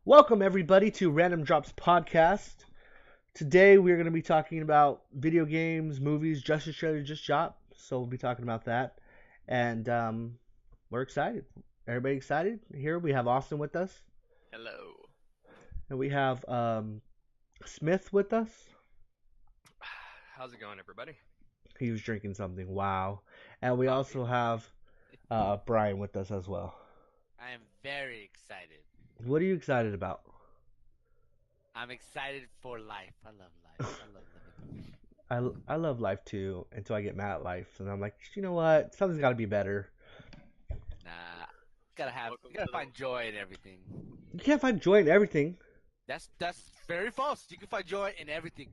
Welcome everybody to Random Drops Podcast. Today we're going to be talking about video games, movies. Justice Trailer just dropped, so we'll be talking about that. And we're excited. Everybody excited? Here we have Austin with us, Hello. and we have Smith with us. How's it going, everybody? He was drinking something. Wow. And we Coffee. also have Brian with us as well. I am very excited. What are you excited about? I'm excited for life. I love life. I love living. I love life too until I get mad at life, and I'm like, you know what? Something's got to be better. Nah, you gotta Welcome to find joy in everything. You can't find joy in everything. That's very false. You can find joy in everything.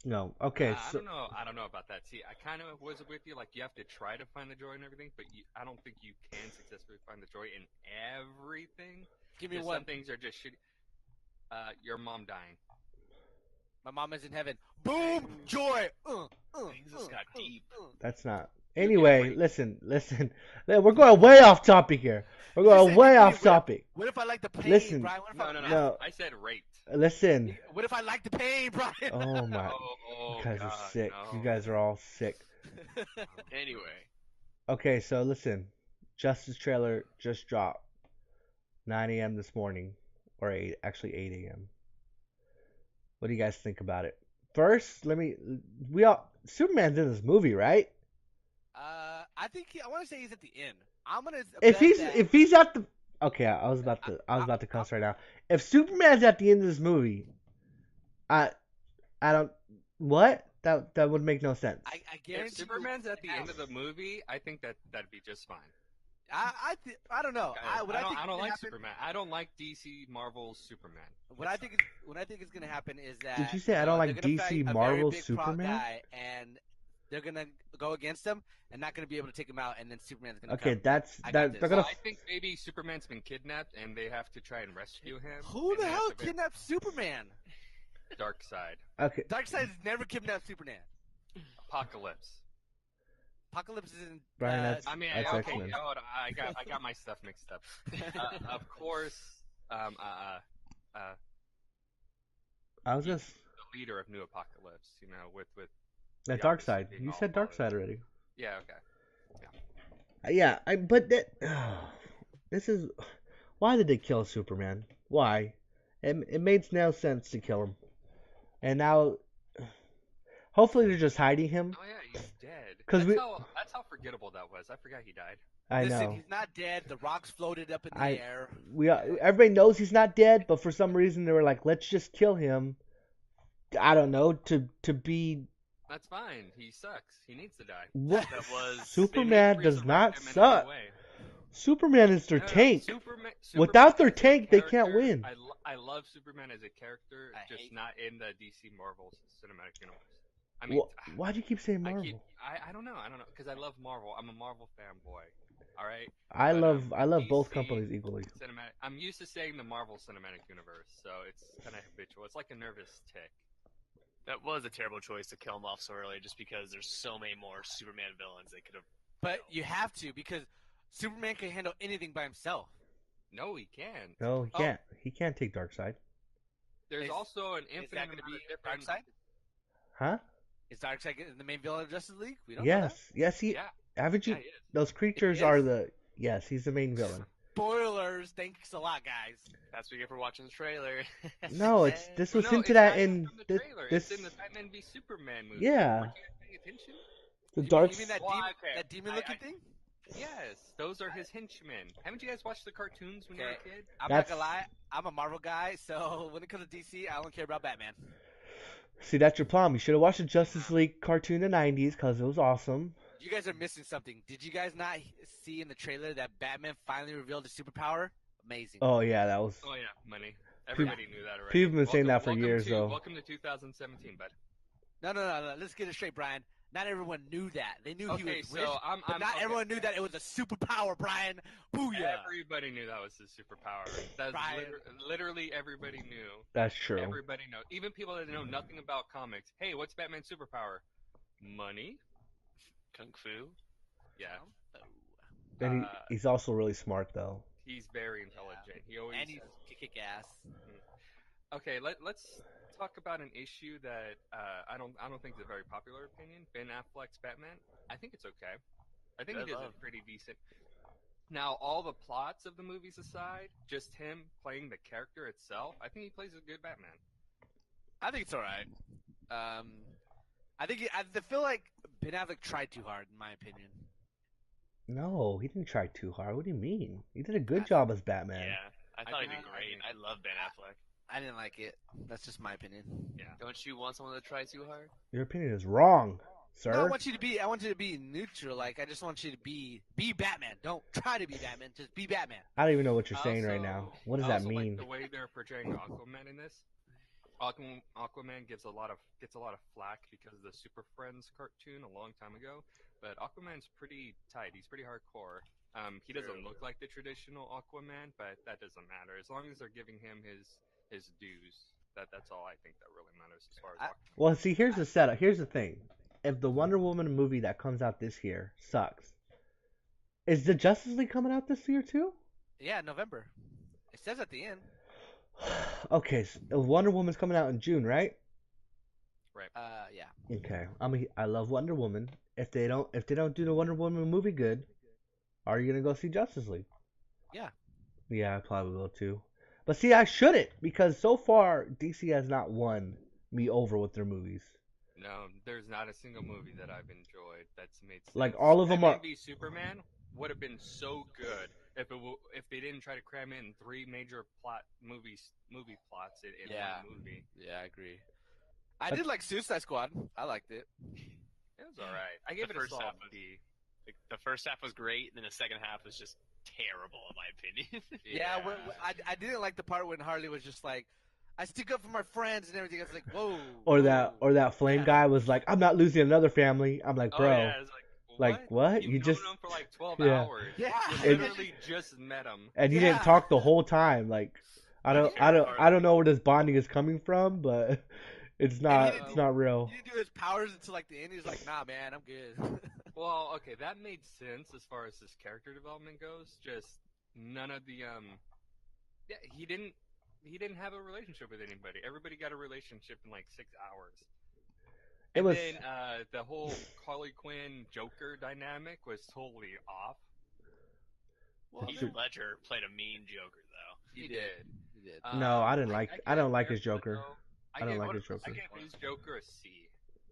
No. Okay. I So don't know. I don't know about that. See, I kind of was with you. Like, you have to try to find the joy in everything, but I don't think you can successfully find the joy in everything. Give me Because one. some things are just shitty. Your mom dying. My mom is in heaven. Boom! Joy! Things just got deep. that's not. You get Anyway, break. listen. We're going way off topic here. We're going way off topic. What if I like the pain, Listen. Brian? What if No. No. I said raped. Listen. What if I like the pain, Brian? Oh my. Oh, You guys God, are sick. no. You guys are all sick. Anyway. Okay, so listen. Justice trailer just dropped. 9 a.m. this morning, or 8 a.m. What do you guys think about it? First, Superman's in this movie, right? I want to say he's at the end. I'm gonna. If he's at the okay, I was about to cuss right now. If Superman's at the end of this movie, I don't what that would make no sense. I If guarantee Superman's at the end of the movie, I think that'd be just fine. I don't know. I What I think don't is gonna like happen- Superman. I don't like DC Marvel Superman. What I think is going to happen is that Did you say I don't like they're gonna DC fight a very Marvel big prop Superman? guy, and they're going to go against him and not going to be able to take him out, and then Superman's going to Okay, come. that's I got that. this. They're Well, gonna. I think maybe Superman's been kidnapped and they have to try and rescue him. Who and the they have hell to be- kidnapped Superman? Dark Side. Okay, Darkseid has never kidnapped Superman. Apocalypse. Apocalypse is in. Brian, that's- I mean, That's okay, X-Men. hold on, I got my stuff mixed up. Of course, I was just the leader of New Apocalypse, with that the Dark obvious Side. being You all said Dark followed. Side already. Yeah, okay. Yeah, but that this is why did they kill Superman? Why? It made no sense to kill him, and now hopefully they're just hiding him. Oh yeah, he's dead. 'Cause That's how forgettable that was. I forgot he died. I Listen, know. he's not dead. The rocks floated up in the I- air. Everybody knows he's not dead, but for some reason they were like, let's just kill him. I don't know to be That's fine. He sucks. He needs to die. what? That was Superman they need to does not resurrect him in suck. any way. Superman is their No, tank. Superman Without their as a tank, they can't character, win. I love Superman as a character, I just hate- not in the DC Marvel cinematic universe. I mean, Why do you keep saying I Marvel? don't know, because I love Marvel. I'm a Marvel fanboy. All right. I but, love both DC companies equally. Cinematic. I'm used to saying the Marvel Cinematic Universe, so it's kind of habitual. It's like a nervous tick. That was a terrible choice to kill him off so early, just because there's so many more Superman villains they could have. But you have to because Superman can handle anything by himself. No, he can. No, he Oh. can't. He can't take Darkseid. There's Is- also an Is infinite that going to amount be of different. Darkseid? Huh? Is Darkseid the main villain of Justice League? We don't know Yes. Yes. Yeah, Haven't you? yeah, he is. Those creatures He are is? the. Yes, he's the main villain. that. Spoilers. Thanks a lot, guys. That's what you get for watching the trailer. No, this was No, hinted it's at not in from the this. trailer. this It's in the Batman v Superman movie. Yeah. Weren't you guys paying attention? the You dark. mean that Well, demon, okay. that demon-looking I- thing? Yes, those are his henchmen. Haven't you guys watched the cartoons when you were a Okay. kid? I'm That's- not gonna lie. I'm a Marvel guy, so when it comes to DC, I don't care about Batman. See, that's your problem. You should have watched the Justice League cartoon in the '90s because it was awesome. You guys are missing something. Did you guys not see in the trailer that Batman finally revealed his superpower? Amazing. Oh yeah, that was. Oh yeah, money. Everybody knew that already. people have been saying that for Welcome years, to, though. Welcome to 2017, bud. No. Let's get it straight, Brian. Not everyone knew that. They knew he Okay, was so rich, I'm but not okay. everyone knew that it was a superpower, Brian. Booyah! Everybody knew that was his superpower. That's Brian. literally everybody knew. That's true. Everybody knows. Even people that know nothing about comics. Hey, what's Batman's superpower? Money. Kung Fu. Yeah. And Uh, he's also really smart though. He's very intelligent. He always. And he's kick kick ass. Okay, let's talk about an issue that I don't think is a very popular opinion. Ben Affleck's Batman. I think it's okay. I think Good he does love. a pretty decent. Now, all the plots of the movies aside, just him playing the character itself, I think he plays a good Batman. I think it's all right. I feel like Ben Affleck tried too hard, in my opinion. No, he didn't try too hard. What do you mean? He did a good I- job as Batman. Yeah, I thought he did think- I great. think- I love Ben Affleck. I didn't like it. That's just my opinion. Don't you want someone to try too hard? Your opinion is wrong, sir. No, I want you to be neutral. Like I just want you to be Batman. Don't try to be Batman. Just be Batman. I don't even know what you're I saying right also- now. What does I that also mean? Like the way they're portraying Aquaman in this. Aquaman gets a lot of flack because of the Super Friends cartoon a long time ago, but Aquaman's pretty tight. He's pretty hardcore. He doesn't look like the traditional Aquaman, but that doesn't matter as long as they're giving him his dues. That's all I think that really matters as far as Aquaman. Well, see, here's the setup. Here's the thing. If the Wonder Woman movie that comes out this year sucks, is the Justice League coming out this year too? Yeah, November. It says at the end. Okay, so Wonder Woman's coming out in June, right? Yeah. Okay. I love Wonder Woman. If they don't do the Wonder Woman movie good, are you gonna go see Justice League? Yeah. Yeah, I probably will too. But see, I shouldn't because so far DC has not won me over with their movies. No, there's not a single movie that I've enjoyed that's made sense. Like, all of them are- Batman v Superman would have been so good if they didn't try to cram in three major movie plots in Yeah. one movie. Yeah, I agree. I did like Suicide Squad. I liked it. It was all right. I gave it a first solid half was- B. The first half was great, and then the second half was just terrible, in my opinion. Yeah, I didn't like the part when Harley was just like, I stick up for my friends and everything. I was like, whoa. Or that flame Yeah. guy was like, I'm not losing another family. I'm like, Oh, bro, yeah, it's like what? You've You known just him for like 12 Yeah. hours. Yeah. You literally just met him. and he Yeah. didn't talk the whole time. Like, I don't know where this bonding is coming from, but it's not real. He didn't do his powers until like the end. He was like, nah, man, I'm good. Well, okay, that made sense as far as his character development goes. Just none of the yeah, he didn't have a relationship with anybody. Everybody got a relationship in like 6 hours. It And was then the whole Harley Quinn Joker dynamic was totally off. Well, Heath Ledger played a mean Joker, though. He did. He did. No, I didn't like- I don't like his Jared Joker. Leto- I don't gave- like his Joker. I gave his Joker a C,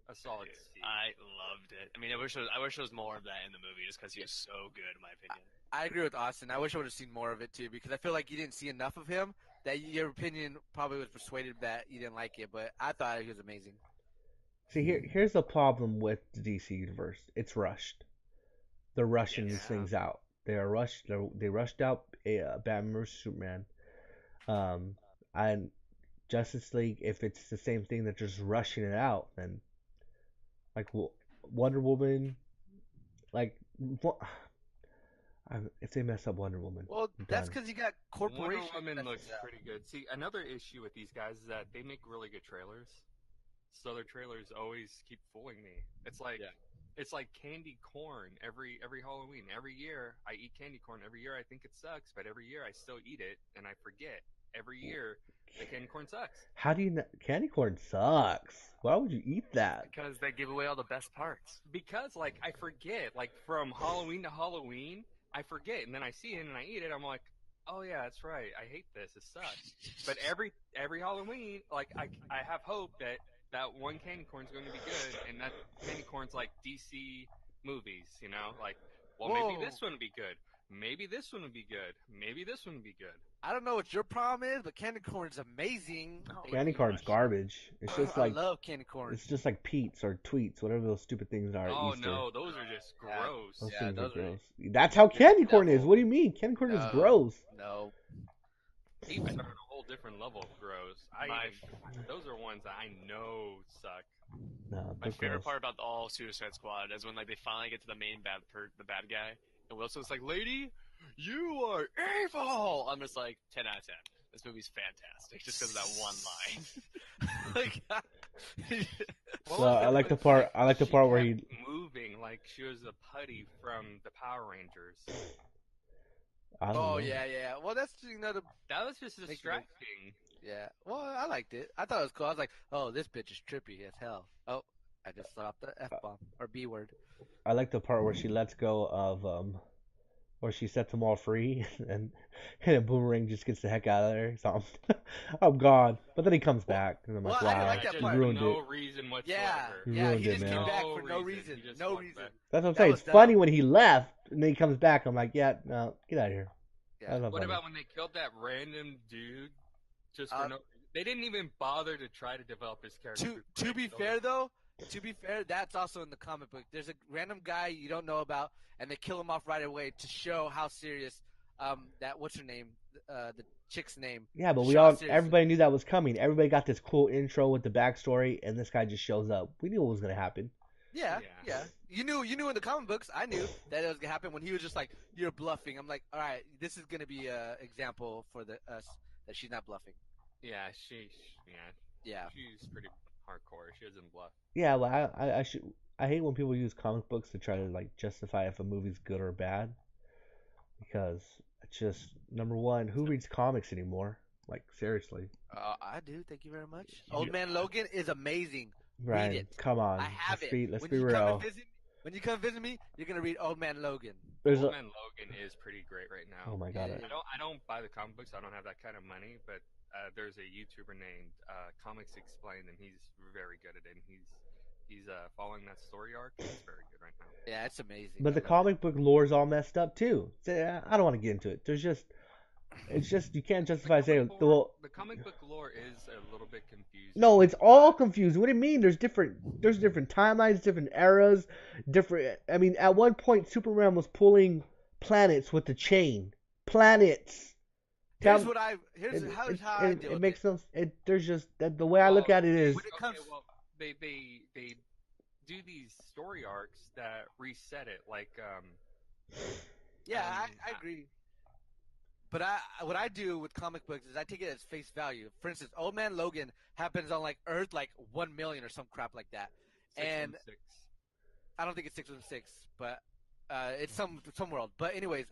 a solid C. I loved it. I mean, I wish there was more of that in the movie, just because he was so good, in my opinion. I agree with Austin. I wish I would have seen more of it too, because I feel like you didn't see enough of him that your opinion probably was persuaded that you didn't like it. But I thought he was amazing. See, here's the problem with the DC universe. It's rushed. They're rushing these Yeah. things out. They rushed out Batman vs Superman. And Justice League, if it's the same thing that just rushing it out, then like Wonder Woman, like if they mess up Wonder Woman, Well, I'm that's done. because you got Wonder corporations. Woman that- looks pretty good. See, another issue with these guys is that they make really good trailers. So their trailers always keep fooling me. It's like candy corn every Halloween. Every year I eat candy corn. Every year I think it sucks, but every year I still eat it and I forget. Every year the candy corn sucks. How do you know? Candy corn sucks. Why would you eat that? Because they give away all the best parts. Because like I forget, like from Halloween to Halloween, I forget, and then I see it and I eat it. I'm like, oh yeah, that's right. I hate this. It sucks. But every Halloween, like I have hope that one candy corn's going to be good, and that candy corn's like DC movies, you know, like maybe Whoa. this one would be good. Maybe this one would be good. Maybe this one would be good. I don't know what your problem is, but candy corn is amazing. Candy corn's garbage. It's just like I love candy corn. it's just like Pete's or Tweets, whatever those stupid things are at Oh Easter. no, those are just Yeah. gross. Those Yeah, things are those are- gross. That's how candy corn is. devil. What do you mean? Candy corn is No. gross. No. Peeps are on a whole different level of gross. Those are ones that I know suck. No, My they're favorite gross. part about all Suicide Squad is when like they finally get to the main the bad guy, and Wilson's like, "Lady, you are evil." I'm just like 10 out of 10. This movie's fantastic just because of that one line. Well, I like the part. I like the part where he. moving like she was a putty from the Power Rangers. I don't Oh know. yeah. Well, that's the That was just Make it- distracting. yeah. Well, I liked it. I thought it was cool. I was like, oh, this bitch is trippy as hell. Oh, I just dropped the f bomb or b word. I like the part where she lets go of where she sets them all free, and a boomerang just gets the heck out of there. So I'm gone. But then he comes back, and I'm like, Well, I didn't wow, like that you part. ruined no it. reason Yeah, whatsoever. You yeah. ruined He it, just man. came back No for no reason. reason. He just No walked reason. back. That's what I'm That saying. was It's dumb. funny when he left, and then he comes back. I'm like, yeah, no, get out of here. Yeah. That's not What funny. about when they killed that random dude? Just for Uh, no. They didn't even bother to try to develop his character. To be fair though, that's also in the comic book. There's a random guy you don't know about, and they kill him off right away to show how serious. That what's her name? The chick's name. Yeah, but To show how serious- everybody knew that was coming. Everybody got this cool intro with the backstory, and this guy just shows up. We knew what was gonna happen. Yeah. Yeah. You knew in the comic books. I knew that it was gonna happen when he was just like, "You're bluffing." I'm like, "All right, this is gonna be a example for us that she's not bluffing." Yeah, Yeah. she's pretty hardcore. She doesn't bluff. Yeah, well, I hate when people use comic books to try to like justify if a movie's good or bad, because it's just number one, who reads comics anymore? Like seriously, I do. Thank you very much. Old Man Logan is amazing. Ryan, it. come on, I have let's it. let's when be you come real. and visit, when you come visit me, you're gonna read Old Man Logan. There's Old a, Man Logan is pretty great right now. oh my god, Yeah. I don't buy the comic books. I don't have that kind of money, but there's a YouTuber named Comics Explained, and he's very good at it. And he's following that story arc. And it's very good right now. Yeah, it's amazing. but the comic book lore's all messed up too. I don't want to get into it. It's just you can't justify saying The comic book lore is a little bit confusing. no, it's all confusing. What do you mean? There's different timelines, different eras, different. I mean, at one point, Superman was pulling planets with the chain. Planets. Here's Tell- how I deal it with makes no. There's just the way I look at it is When it comes- they do these story arcs that reset it, like Yeah, Um, I agree. But what I do with comic books is I take it as face value. For instance, Old Man Logan happens on like Earth like 1 million or some crap like that. And 616. I don't think it's 616, but it's some world. But anyways,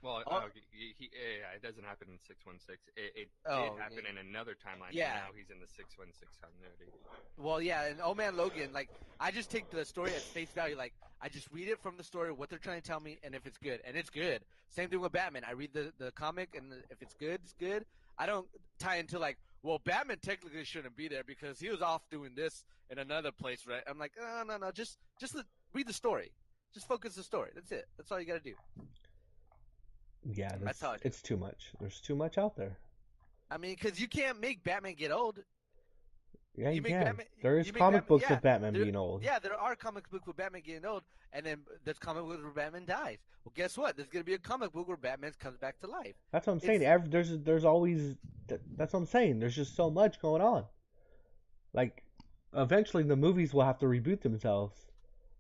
Well, Oh. yeah, it doesn't happen in 616. It Oh, did happen in another timeline. Yeah. And now he's in the 616 continuity. well, yeah, and Old Man Logan, like I just take the story at face value. Like I just read it from the story, what they're trying to tell me, and if it's good, and it's good. Same thing with Batman. I read the comic, and if it's good, it's good. I don't tie into like, well, Batman technically shouldn't be there because he was off doing this in another place, right? I'm like, no, just read the story. Just focus the story. That's it. That's all you got to do. yeah, That's how I do it's too much. There's too much out there. I mean, because you can't make Batman get old. Yeah, You you make can. Batman- There you is make comic Batman- books yeah, of Batman there- being old. Yeah, there are comic books with Batman getting old, and then there's comic books where Batman dies. Well, guess what? There's gonna be a comic book where Batman comes back to life. That's what I'm saying. It's- There's always. That's what I'm saying. There's just so much going on. Like, eventually the movies will have to reboot themselves.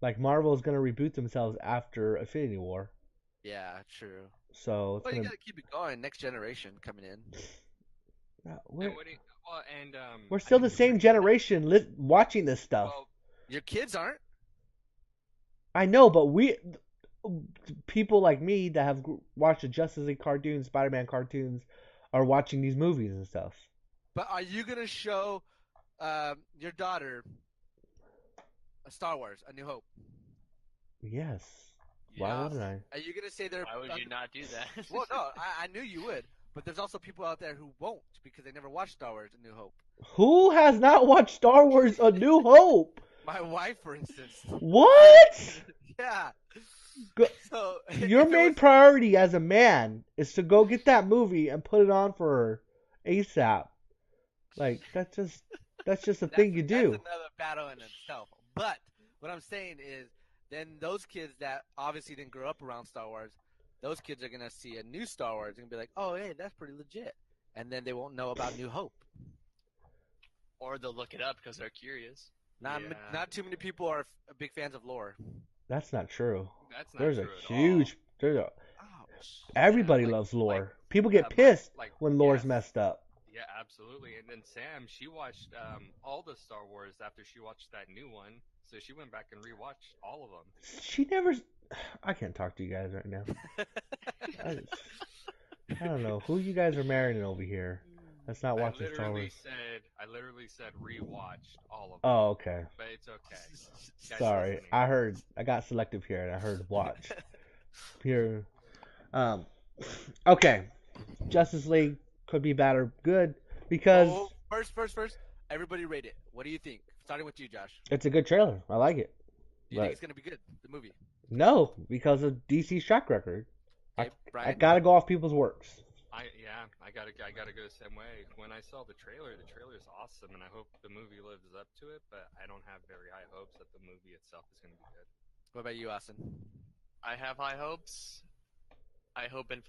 Like Marvel is gonna reboot themselves after Infinity War. Yeah, true. So it's Well, you gonna. gotta keep it going. Next generation coming in. We're, And what do you- well, and we're still the same generation watching this stuff. Well, Your kids aren't. I know, but people like me that have watched the Justice League cartoons, Spider-Man cartoons, are watching these movies and stuff. But are you gonna show your daughter Star Wars: A New Hope? Yes. Why Yeah. wouldn't I? Are you gonna say they're? Why would you not do that? Well, no, I knew you would. But there's also people out there who won't because they never watched Star Wars: A New Hope. Who has not watched Star Wars: A New Hope? My wife, for instance. What? Yeah. Go- So Your if it main was- priority as a man is to go get that movie and put it on for her ASAP. Like that's just a thing you do. That's another battle in itself. But what I'm saying is, then those kids that obviously didn't grow up around Star Wars, those kids are gonna see a new Star Wars and be like, "Oh, hey, that's pretty legit," and then they won't know about New Hope. Or they'll look it up because they're curious. Not Yeah. not too many people are big fans of lore. That's not true. that's not There's true a at huge. There's a. Ouch. Everybody like- loves lore. like- People get my- pissed like, when lore's yes. messed up. all. Yeah, absolutely. And then Sam, she watched all the Star Wars after she watched that new one, so she went back and rewatched all of them. She never. I can't talk to you guys right now. I don't know who you guys are marrying over here. That's not watching Star Wars. I literally said rewatched all of them, Oh, okay. but it's okay. Guys Sorry, listening. I got selective here, and I heard watch here. Um, okay, Justice League could be bad or good because Oh, first. Everybody rate it. What do you think? Starting with you, Josh. it's a good trailer. I like it. Do you think But it's gonna be good? The movie. no, because of DC's track record. Okay, I Brian. gotta go off people's works. I gotta go the same way. When I saw the trailer is awesome, and I hope the movie lives up to it. But I don't have very high hopes that the movie itself is gonna be good. What about you, Austin? I have high hopes. I know Ben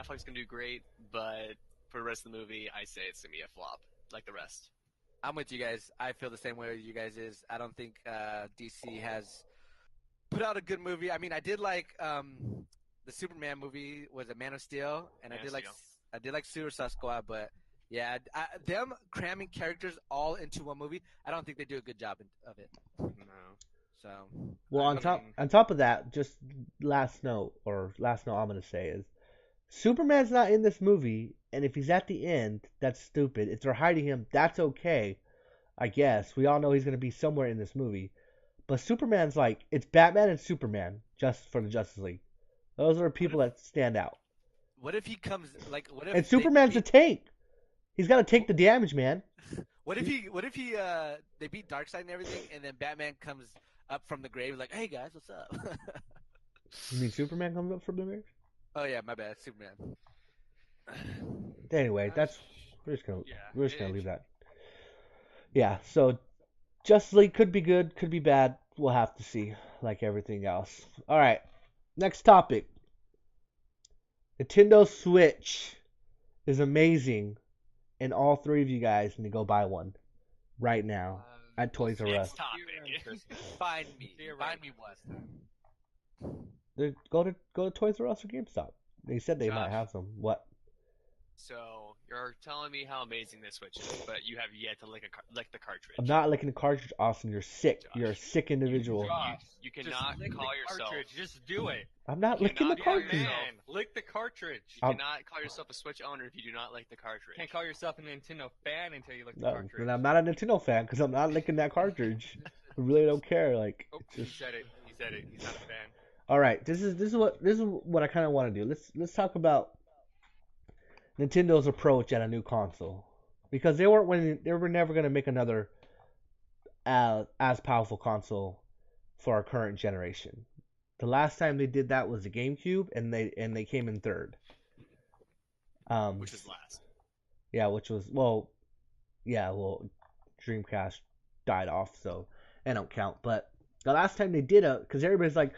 Affleck's gonna do great, but for the rest of the movie, I say it's gonna be a flop, like the rest. I'm with you guys. I feel the same way you guys is. I don't think DC has put out a good movie. I mean, I did like the Superman movie was a Man of Steel, and Man of Steel. I did like Suicide Squad, but yeah, them cramming characters all into one movie, I don't think they do a good job of it. No. So Well, I mean- on top of that, just last note I'm gonna say is Superman's not in this movie, and if he's at the end, that's stupid. If they're hiding him, that's okay, I guess. We all know he's gonna be somewhere in this movie, but Superman's like it's Batman and Superman just for the Justice League. Those are people that stand out. what if he comes like? What if And they Superman's a beat, tank. He's got to take the damage, man. What if he they beat Darkseid and everything, and then Batman comes up from the grave like, hey guys, what's up? You mean Superman comes up from the grave? Oh yeah, my bad, Superman. Anyway, we're just Yeah, gonna leave that. Yeah, so Justice League could be good, could be bad. We'll have to see, like everything else. All right, next topic. Nintendo Switch is amazing, and all three of you guys need to go buy one right now at Toys R Us. Next topic. Find me one. Go to Toys R Us or GameStop. They said they might Josh. have some. What? So you're telling me how amazing this Switch is, but you have yet to lick the cartridge. I'm not licking the cartridge, Austin. You're sick. Josh. You're a sick individual. You Just cannot lick call the yourself. cartridge. Just do it. I'm not You licking the cannot call cartridge. yourself- Man, lick the cartridge. You cannot call yourself a Switch owner if you do not lick the cartridge. Can't call yourself a Nintendo fan until you lick the No, cartridge. and I'm not a Nintendo fan because I'm not licking that cartridge. I really don't care. Like, Oh, it's he just said it. He said it. He's not a fan. all right. This is what I kind of want to do. Let's talk about Nintendo's approach at a new console because they were never going to make another as powerful console for our current generation. The last time they did that was the GameCube, and they came in third. Which is last. Yeah, which was Dreamcast died off, so I don't count. But the last time they did because everybody's like,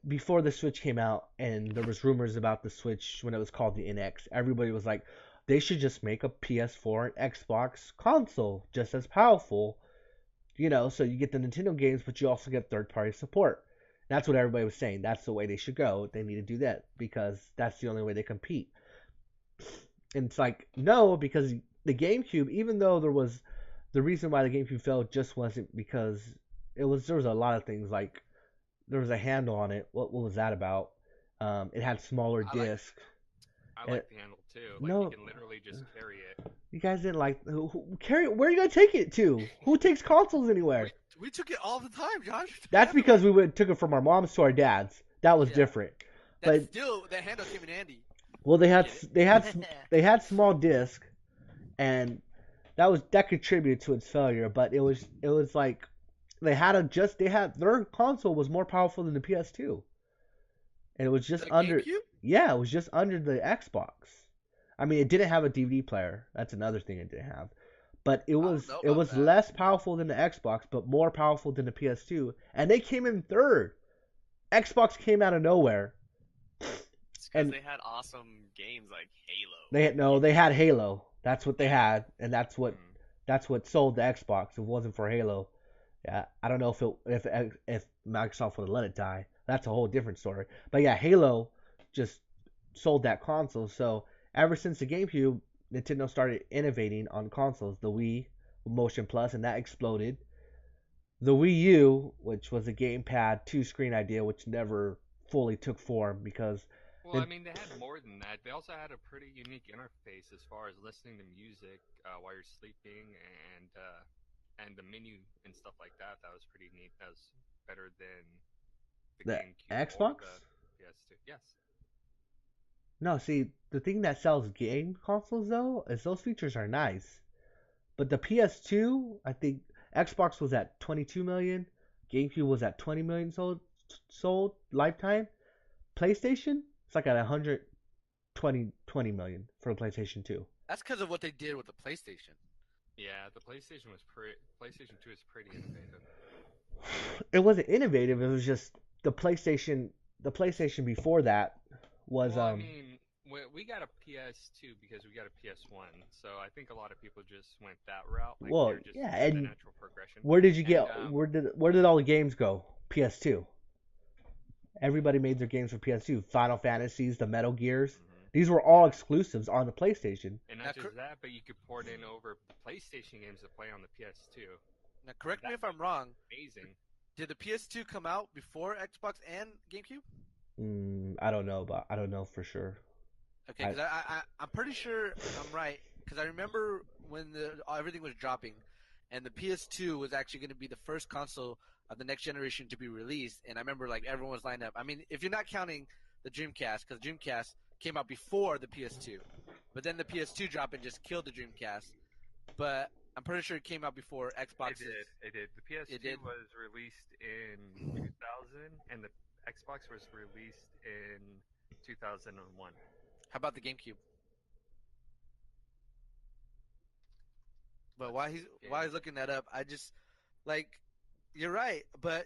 before the Switch came out, and there was rumors about the Switch when it was called the NX. Everybody was like, they should just make a PS4 and Xbox console just as powerful, so you get the Nintendo games, but you also get third-party support. That's what everybody was saying. That's the way they should go. They need to do that because that's the only way they compete. And it's like, no, because the GameCube, even though the reason why the GameCube failed just wasn't because there was a lot of things like there was a handle on it. What was that about? It had smaller disc. I like the handle too. Like no. you can literally just carry it. You guys didn't like carry it. Where are you gonna take it to? Who takes consoles anywhere? We took it all the time, Josh. That's because we took it from our moms to our dads. That was different. That handle came in handy. Well, they had small disc, and that contributed to its failure. But it was like their console was more powerful than the PS2, and it was just The under. GameCube? Yeah, it was just under the Xbox. I mean, it didn't have a DVD player. That's another thing it didn't have. But it was know about that. less powerful than the Xbox, but more powerful than the PS2, and they came in third. Xbox came out of nowhere. It's because And- they had awesome games like Halo. They had Halo. That's what they had, and that's what sold the Xbox. If it wasn't for Halo, yeah, I don't know if Microsoft would have let it die. That's a whole different story. But yeah, Halo just sold that console. So ever since the GameCube, Nintendo started innovating on consoles. The Wii, Motion Plus, and that exploded. The Wii U, which was a gamepad 2-screen idea, which never fully took form because Well, I mean, they had more than that. They also had a pretty unique interface as far as listening to music while you're sleeping, and the menu and stuff like that. That was pretty neat. That was better than the The GameCube or Xbox? the PS2. Yes. No, see, the thing that sells game consoles though is those features are nice. But the PS2, I think Xbox was at 22 million, GameCube was at 20 million sold lifetime. PlayStation, it's like at 120 million for a PlayStation 2. That's because of what they did with the PlayStation. Yeah, the PlayStation 2 is pretty innovative. It wasn't innovative. It was just the PlayStation. The PlayStation before that was Well, I mean, we got a PS2 because we got a PS1, so I think a lot of people just went that route. Like well, they're just yeah. the And natural progression. where did you get? And Where did all the games go? PS2. Everybody made their games for PS2. Final Fantasies, the Metal Gears. These were all exclusives on the PlayStation. And not just that, but you could port in over PlayStation games to play on the PS2. Now, correct me if I'm wrong. Amazing. Did the PS2 come out before Xbox and GameCube? I don't know, but I don't know for sure. Okay, because I'm pretty sure I'm right. Because I remember when everything was dropping, and the PS2 was actually going to be the first console of the next generation to be released. And I remember like everyone was lined up. I mean, if you're not counting the Dreamcast, because Dreamcast came out before the PS2, but then the PS2 dropped and just killed the Dreamcast. But I'm pretty sure it came out before Xbox. It did. The PS2 was released in 2000, and the Xbox was released in 2001. How about the GameCube? But while he's looking that up, I just like you're right. But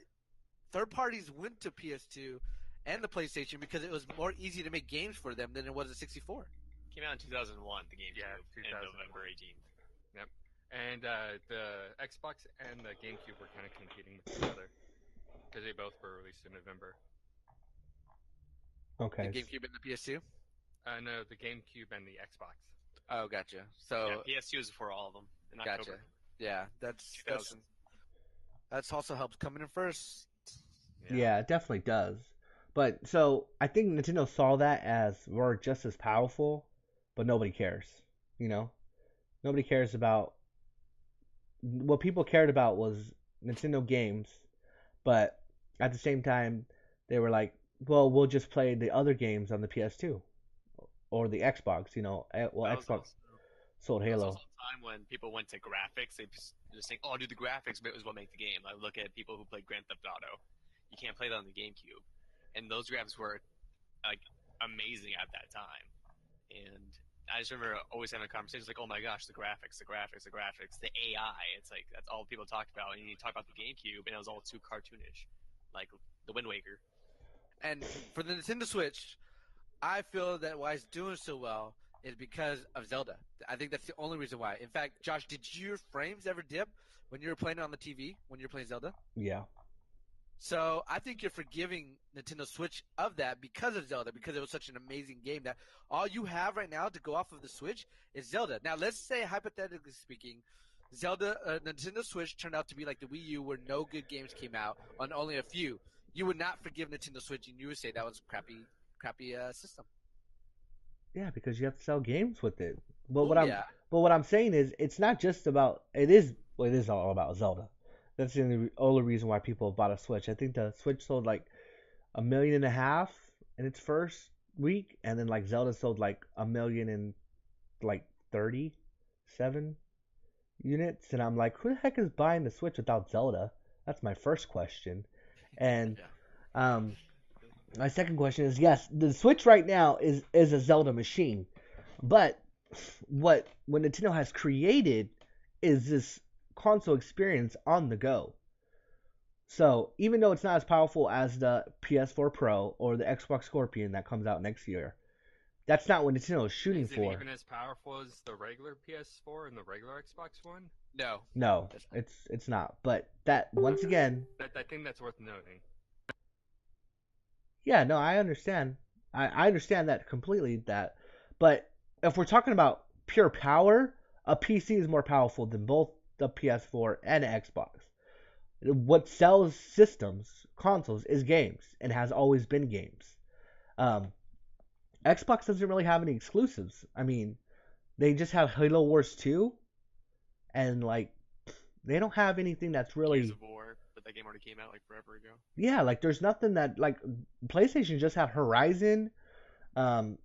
third parties went to PS2 and the PlayStation because it was more easy to make games for them than it was a 64. Came out in 2001. The GameCube. Yeah, 2001. November 18th. Yep. And the Xbox and the GameCube were kind of competing with each other because they both were released in November. Okay. The GameCube and the PS2? No, the GameCube and the Xbox. Oh, gotcha. So yeah, PS2 is for all of them in gotcha. October. Yeah, that's also helps coming in first. Yeah, it definitely does. But so I think Nintendo saw that as we're just as powerful, but nobody cares. You know, nobody cares about what people cared about was Nintendo games, but at the same time they were like, well, we'll just play the other games on the PS2 or the Xbox. You know, well, Xbox sold Halo. That was also a time when people went to graphics. They just think, oh, dude, the graphics is what make the game. I look at people who played Grand Theft Auto. You can't play that on the GameCube. And those graphics were, like, amazing at that time. And I just remember always having conversations like, oh my gosh, the graphics, the AI. It's like, that's all people talked about. And you talk about the GameCube, and it was all too cartoonish. Like, the Wind Waker. And for the Nintendo Switch, I feel that why it's doing so well is because of Zelda. I think that's the only reason why. In fact, Josh, did your frames ever dip when you were playing on the TV, when you were playing Zelda? Yeah. So I think you're forgiving Nintendo Switch of that because of Zelda, because it was such an amazing game that all you have right now to go off of the Switch is Zelda. Now, let's say, hypothetically speaking, Nintendo Switch turned out to be like the Wii U where no good games came out on only a few. You would not forgive Nintendo Switch, and you would say that was a crappy system. Yeah, because you have to sell games with it. But But what I'm saying is, it's not just about. It is all about Zelda. That's the only reason why people bought a Switch. I think the Switch sold like 1.5 million in its first week, and then like Zelda sold like 1 million and like 37 units. And I'm like, who the heck is buying the Switch without Zelda? That's my first question. And my second question is, yes, the Switch right now is a Zelda machine, but what Nintendo has created is this console experience on the go. So even though it's not as powerful as the PS4 Pro or the Xbox Scorpion that comes out next year, that's not what Nintendo is shooting Is it for. even as powerful as the regular PS4 and the regular Xbox One? No, it's not. But that once again, I think that's worth noting. yeah, no, I understand. I understand that completely. But if we're talking about pure power, a PC is more powerful than both the PS4 and Xbox. What sells consoles, is games, and has always been games. Xbox doesn't really have any exclusives. I mean, they just have Halo Wars 2, and like they don't have anything that's Gears really of War, but that game already came out like forever ago. yeah. Like there's nothing that like PlayStation just had Horizon, um,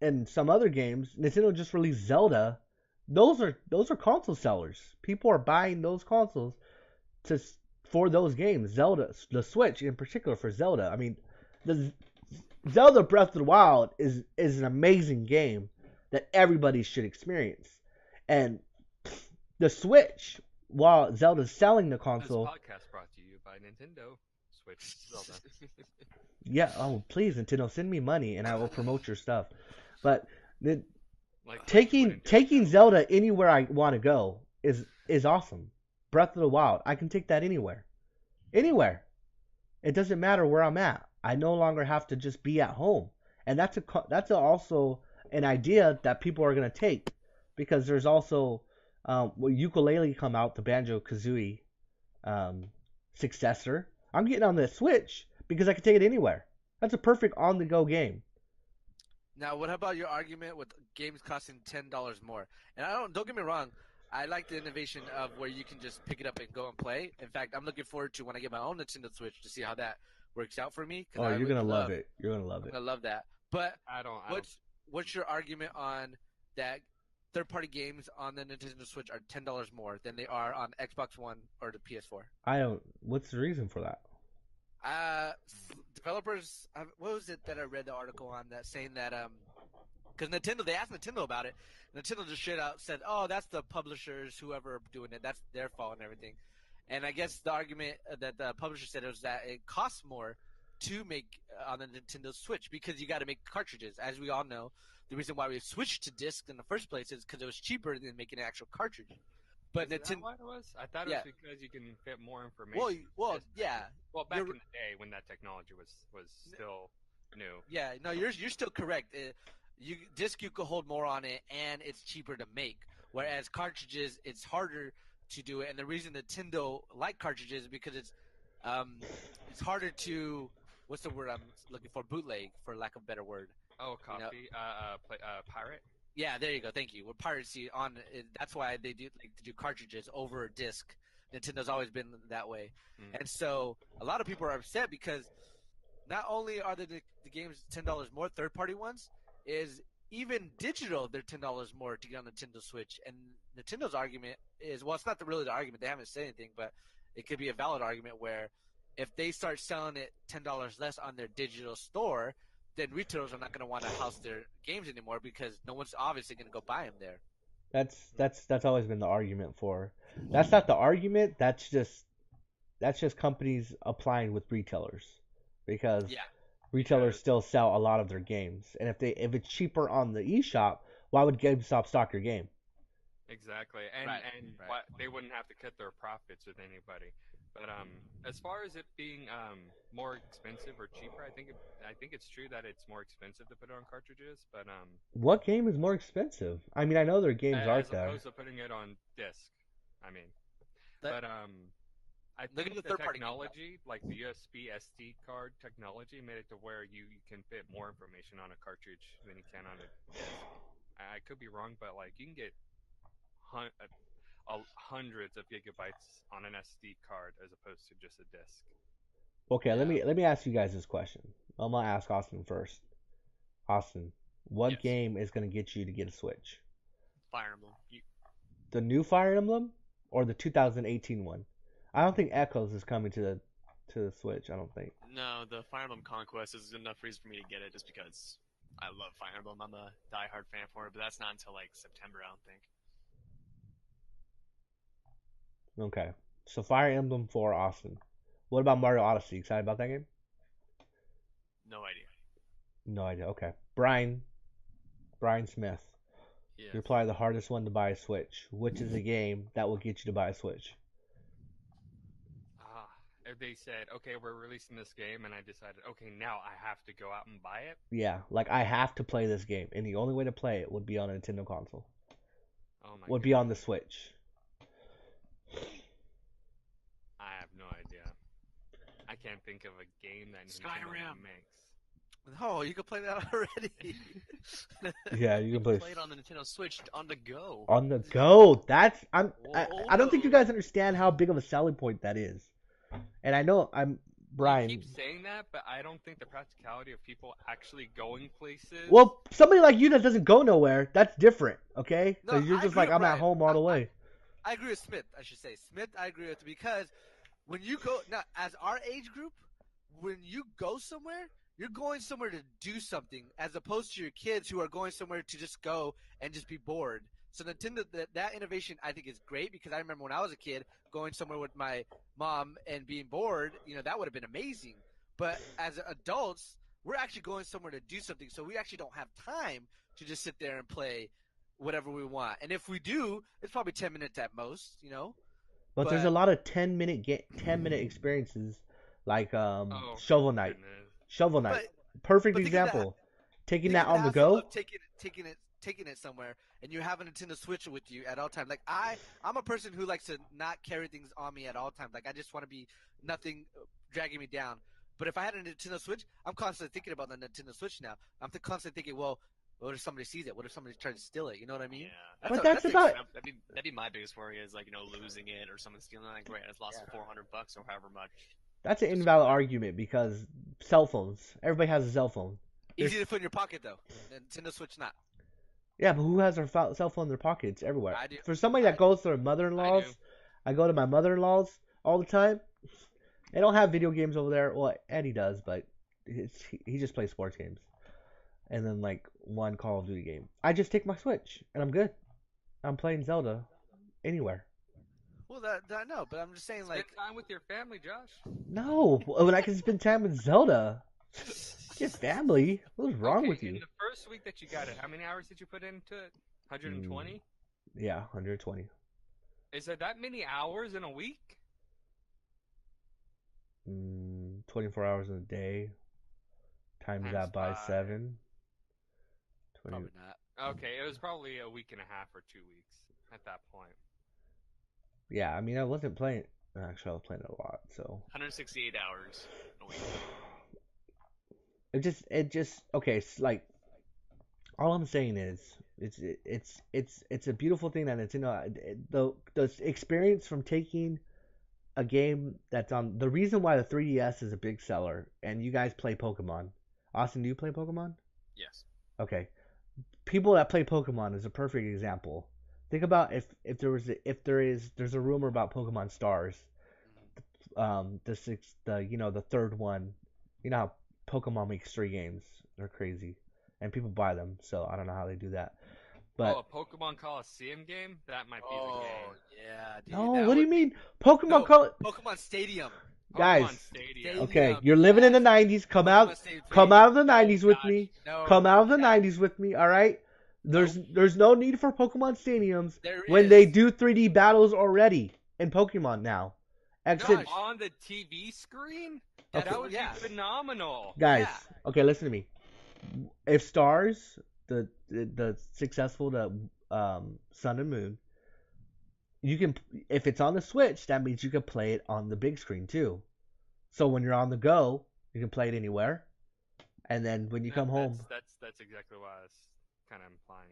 and some other games. Nintendo just released Zelda. Those are console sellers. People are buying those consoles to for those games. Zelda, the Switch in particular for Zelda. I mean, the Zelda Breath of the Wild is an amazing game that everybody should experience. And the Switch, while Zelda's selling the This console, podcast brought to you by Nintendo Switch Zelda. yeah, oh please Nintendo, send me money and I will promote your stuff. But Like you taking wouldn't do taking it, Zelda anywhere I want to go is awesome. Breath of the Wild, I can take that anywhere, anywhere. It doesn't matter where I'm at. I no longer have to just be at home, and also an idea that people are gonna take because there's also ukulele come out, the Banjo Kazooie um, successor. I'm getting on the Switch because I can take it anywhere. That's a perfect on the go game. Now, what about your argument with games costing $10 more? And don't get me wrong, I like the innovation of where you can just pick it up and go and play. In fact, I'm looking forward to when I get my own Nintendo Switch to see how that works out for me. 'Cause Oh, I you're would gonna love it. You're gonna love I'm it. gonna love that. But I don't. what's your argument on that? Third-party games on the Nintendo Switch are $10 more than they are on Xbox One or the PS4. I don't. What's the reason for that? Developers, what was it that I read the article on that saying that because they asked Nintendo about it. Nintendo just straight out said, "Oh, that's the publishers, whoever doing it, that's their fault and everything." And I guess the argument that the publisher said was that it costs more to make on the Nintendo Switch because you got to make cartridges. As we all know, the reason why we switched to disc in the first place is because it was cheaper than making an actual cartridge. But Is that Nintendo, what it was? I thought it Yeah. was because you can fit more information. yeah, Well, back you're- in the day when that technology was still new. yeah. No, you're still correct. Disc you could hold more on it, and it's cheaper to make. Whereas cartridges, it's harder to do it. And the reason Nintendo like cartridges is because it's harder to what's the word I'm looking for? Bootleg, for lack of a better word. Oh, You know- copy. Pirate. Yeah, there you go. Thank you. With piracy on, that's why they do like to do cartridges over a disc. Nintendo's always been that way, and so a lot of people are upset because not only are the games $10 more, third-party ones, is even digital they're $10 more to get on Nintendo Switch. And Nintendo's argument is, well, it's not really the argument. They haven't said anything, but it could be a valid argument where if they start selling it $10 less on their digital store, then retailers are not going to want to house their games anymore because no one's obviously going to go buy them there. That's always been the argument for. That's not the argument. That's just companies applying with retailers because Yeah. retailers still sell a lot of their games, and if it's cheaper on the eShop, why would GameStop stock your game? Exactly, and Right, and right. they wouldn't have to cut their profits with anybody. But as far as it being more expensive or cheaper, I think it's true that it's more expensive to put it on cartridges. But What game is more expensive? I mean, I know their games are as there. opposed to putting it on disc, I mean, That- but I Look at think the the third-party technology, like the USB SD card technology, made it to where you can fit more information on a cartridge than you can on a disc. I could be wrong, but like you can get hundreds of gigabytes on an SD card as opposed to just a disc. Okay, let me ask you guys this question. I'm gonna ask Austin first. Austin, what Yes. game is gonna get you to get a Switch? Fire Emblem. The new Fire Emblem or the 2018 one? I don't think Echoes is coming to the Switch. I don't think. No, the Fire Emblem Conquest is enough reason for me to get it just because I love Fire Emblem. I'm a diehard fan for it, but that's not until like September, I don't think. Okay, so Fire Emblem for Austin. What about Mario Odyssey? Excited about that game? No idea. No idea. Okay, Brian Smith. Yeah. You're probably the hardest one to buy a Switch. Which is a game that will get you to buy a Switch? If they said, okay, we're releasing this game, and I decided, okay, now I have to go out and buy it. Yeah, like I have to play this game, and the only way to play it would be on a Nintendo console. Oh my Would be on the Switch. I have no idea. I can't think of a game that Nintendo Skyrim. makes. No, you can play that already. Yeah, you You can can play play it on the Nintendo Switch on the go. on the go. I Oh I don't think you no. guys understand how big of a selling point that is. And I know I'm You Brian. keep saying that, but I don't think the practicality of people actually going places. Well, somebody like you that doesn't go nowhere, that's different, okay? No, Because you're I just agree like with I'm at Brian. home all the way. I agree with Smith. I should say Smith. I agree with because when you go now as our age group, when you go somewhere, you're going somewhere to do something, as opposed to your kids who are going somewhere to just go and just be bored. So Nintendo, that innovation I think is great because I remember when I was a kid going somewhere with my mom and being bored. You know that would have been amazing. But as adults, we're actually going somewhere to do something, so we actually don't have time to just sit there and play whatever we want. And if we do, it's probably 10 minutes at most. You know, But there's a but lot of 10-minute experiences like Oh Shovel Knight. goodness. Shovel Knight. but Perfect but example. Taking think that of the on the hassle go. of taking it somewhere, and you have a Nintendo Switch with you at all times. Like I'm a person who likes to not carry things on me at all times. Like I just want to be nothing dragging me down. But if I had a Nintendo Switch, I'm constantly thinking about the Nintendo Switch now. I'm constantly thinking, well, what if somebody sees it? What if somebody tries to steal it? You know what I mean? Yeah, But that's That's about that'd be my biggest worry is like losing it or someone stealing it. Like, great, I just lost Yeah. $400 or however much. That's an Just invalid argument because cell phones. Everybody has a cell phone. Easy to put in your pocket though. Nintendo Switch not. Yeah, but who has their cell phone in their pockets everywhere? I do. For somebody that goes to their mother-in-law's, I do. I go to my mother-in-law's all the time. They don't have video games over there. Well, Eddie does, but he just plays sports games. And then like one Call of Duty game. I just take my Switch and I'm good. I'm playing Zelda anywhere. Well, that no, but I'm just saying Spend like time with your family, Josh. No, when I can spend time with Zelda. Get family. What's wrong Okay, with you? in the first week that you got it, how many hours did you put into it? 120? Yeah, 120. Is there that many hours in a week? 24 hours in a day. Times Times that by 5. 7. 20. probably not. Okay, it was probably a week and a half or 2 weeks at that point. Yeah, I mean, I wasn't playing. Actually, I was playing it a lot, so 168 hours a week. it just okay. It's like all I'm saying is it's a beautiful thing that Nintendo the experience from taking a game that's on the reason why the 3DS is a big seller and you guys play Pokemon. Austin, do you play Pokemon? Yes. Okay, people that play Pokemon is a perfect example. Think about if there's a rumor about Pokemon Stars, the third one. You know how Pokemon makes 3 games. They're crazy, and people buy them. So I don't know how they do that. But Oh, a Pokemon Coliseum game? That might be Oh the game. yeah, dude. no, that what do you would- mean? Pokemon No, Color, Pokemon Stadium. guys. Pokemon Stadium. Stadium. Okay, you're living in the Yes. 90s. Come out, Pokemon Stadium come 3. out of the No, 90s with Josh, me. No, Come out of the Josh, 90s with me. All right. There's no need for Pokemon stadiums There when is. they do 3D battles already in Pokemon now. Exit, Josh. On the TV screen? Okay, That would yeah. be phenomenal. guys. Yeah. Okay, listen to me. If Stars, the successful Sun and Moon, you can if it's on the Switch, that means you can play it on the big screen too. So when you're on the go, you can play it anywhere. And then when you come home, That's exactly what I was kind of implying.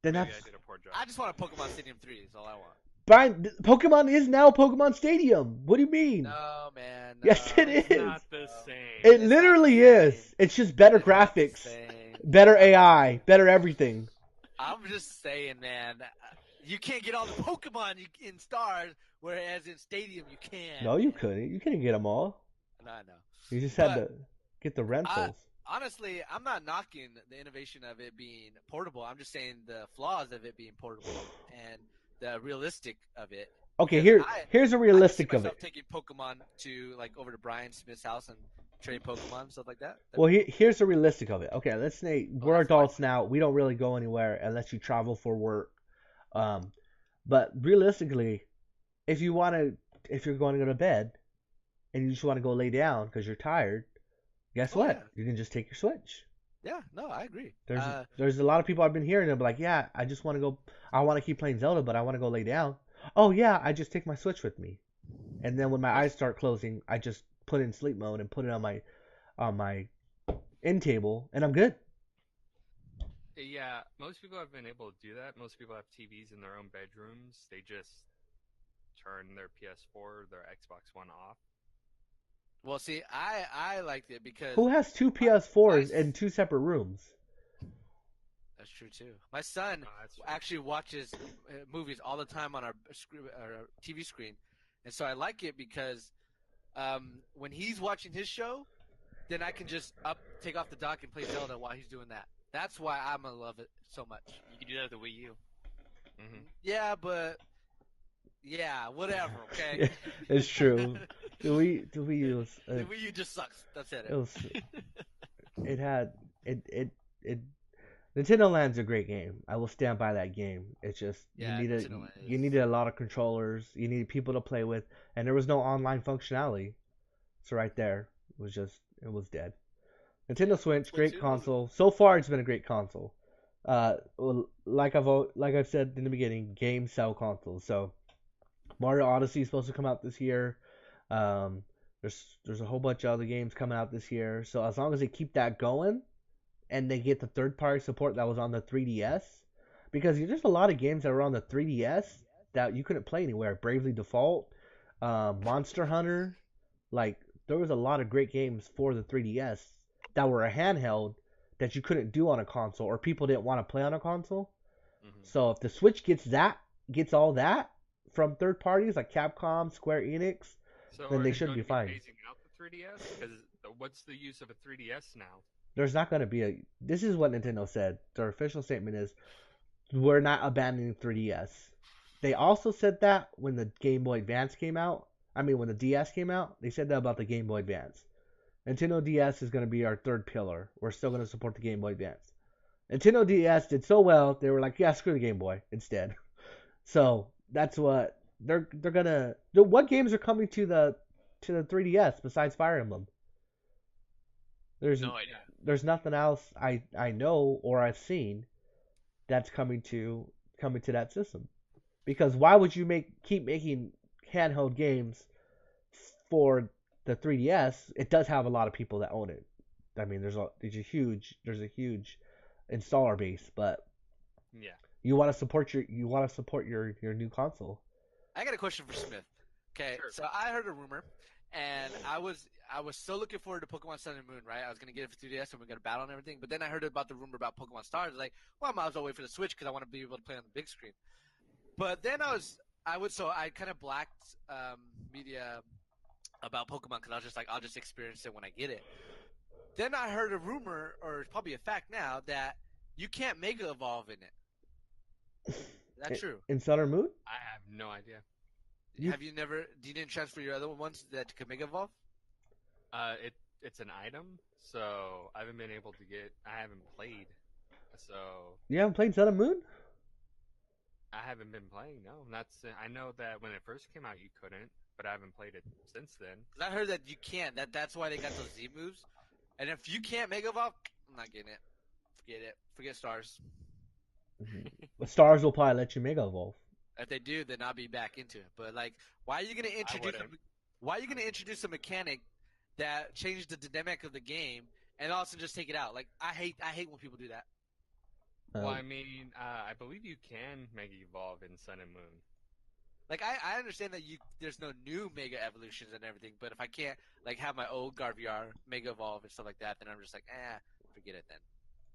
then Maybe that's I did a poor job. I just want a Pokemon Stadium 3 is all I want. Brian. Pokemon is now Pokemon Stadium. What do you mean? No, man. No. Yes, it It's is. not the same. It It's not literally the same. is. It's just better It's not the graphics, same. better AI, better everything. I'm just saying, man. You can't get all the Pokemon in Stars, whereas in Stadium you can. No, you couldn't. You couldn't get them all. No, I know. You just had But- to get the rentals. Honestly, I'm not knocking the innovation of it being portable. I'm just saying the flaws of it being portable and the realistic of it. Okay, because here's a I realistic can see of myself it. taking Pokemon to over to Brian Smith's house and trade Pokemon stuff like that. Well, here's the realistic of it. Okay, let's say we're that's fine. adults now. We don't really go anywhere unless you travel for work. But realistically, if you're going to go to bed and you just want to go lay down because you're tired, guess Oh, what? yeah. You can just take your Switch. Yeah, no, I agree. There's a lot of people I've been hearing them like, yeah, I just want to go. I want to keep playing Zelda, but I want to go lay down. Oh yeah, I just take my Switch with me, and then when my eyes start closing, I just put it in sleep mode and put it on my end table, and I'm good. Yeah, most people have been able to do that. Most people have TVs in their own bedrooms. They just turn their PS4 or their Xbox One off. Well, see, I liked it because Who has two my PS4s in two separate rooms? that's true too. My son That's true. actually watches movies all the time on our TV screen, and so I like it because when he's watching his show, then I can just take off the dock and play Zelda while he's doing that. That's why I'm gonna love it so much. You can do that with the Wii U. Hmm. Yeah, but yeah, whatever. Okay. It's true. Do we use? The Wii U just sucks. That's it. It was. It had it. Nintendo Land's a great game. I will stand by that game. It's just Yeah, Nintendo Land you is- needed a lot of controllers. You needed people to play with, and there was no online functionality. So right there it was dead. Nintendo Switch, great Splatoon console. So far, it's been a great console. Like I've said in the beginning, games sell consoles. So Mario Odyssey is supposed to come out this year. Um, there's a whole bunch of other games coming out this year. So as long as they keep that going, and they get the third party support that was on the 3DS, because there's a lot of games that were on the 3DS that you couldn't play anywhere. Bravely Default, Monster Hunter, like there was a lot of great games for the 3DS that were a handheld that you couldn't do on a console, or people didn't want to play on a console. Hmm. So if the Switch gets all that from third parties like Capcom, Square Enix, So then are they should going be to fine. phasing out the 3DS? Because what's the use of a 3DS now? There's not going to be a. This is what Nintendo said. Their official statement is, we're not abandoning 3DS. They also said that when the Game Boy Advance came out. I mean, when the DS came out, they said that about the Game Boy Advance. Nintendo DS is going to be our third pillar. We're still going to support the Game Boy Advance. Nintendo DS did so well, they were like, yeah, screw the Game Boy instead. So that's what they're gonna. What games are coming to the 3DS besides Fire Emblem? There's No idea. there's nothing else I know or I've seen that's coming to that system. Because why would you keep making handheld games for the 3DS? It does have a lot of people that own it. I mean, there's a huge installer base, but Yeah. you want to support your new console. I got a question for Smith. Okay, Sure. so I heard a rumor, and I was so looking forward to Pokemon Sun and Moon, right? I was gonna get it for 3DS and we're gonna battle and everything. But then I heard about the rumor about Pokemon Stars. Like, well, I might as well wait for the Switch because I want to be able to play on the big screen. But then I kind of blacked media about Pokemon because I was just like, I'll just experience it when I get it. Then I heard a rumor, or it's probably a fact now, that you can't Mega Evolve in it. That's true. In Sun or Moon? I have no idea. You- Have you never? You didn't transfer your other ones that could Mega Evolve? It's an item, so I haven't been able to get. I haven't played, so You haven't played Sun and Moon? I haven't been playing. No, I know that when it first came out, you couldn't, but I haven't played it since then. 'Cause I heard that you can't. That's why they got those Z moves. And if you can't Mega Evolve, I'm not getting it. Forget it. Forget Stars. But Stars will probably let you Mega Evolve. If they do, then I'll be back into it. But like, why are you gonna introduce? wouldn't. Why are you gonna introduce a mechanic that changes the dynamic of the game and also just take it out? Like, I hate when people do that. Um, Well, I mean, I believe you can Mega Evolve in Sun and Moon. Like, I understand that there's no new Mega Evolutions and everything, but if I can't like have my old Garviar Mega Evolve and stuff like that, then I'm just like, forget it then.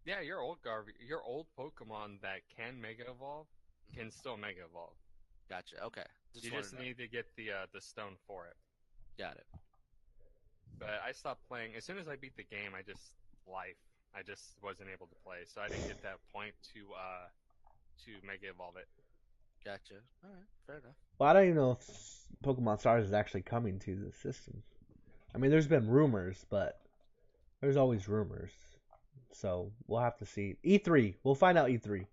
Yeah, your old Pokemon that can Mega Evolve can still Mega Evolve. Gotcha. Okay. You wanted just to know. need to get the stone for it. Got it. But I stopped playing as soon as I beat the game. I just wasn't able to play, so I didn't get that point to Mega Evolve it. Gotcha. All right. Fair enough. Well, I don't even know if Pokemon Stars is actually coming to the system. I mean, there's been rumors, but there's always rumors. So we'll have to see. E3, we'll find out E3.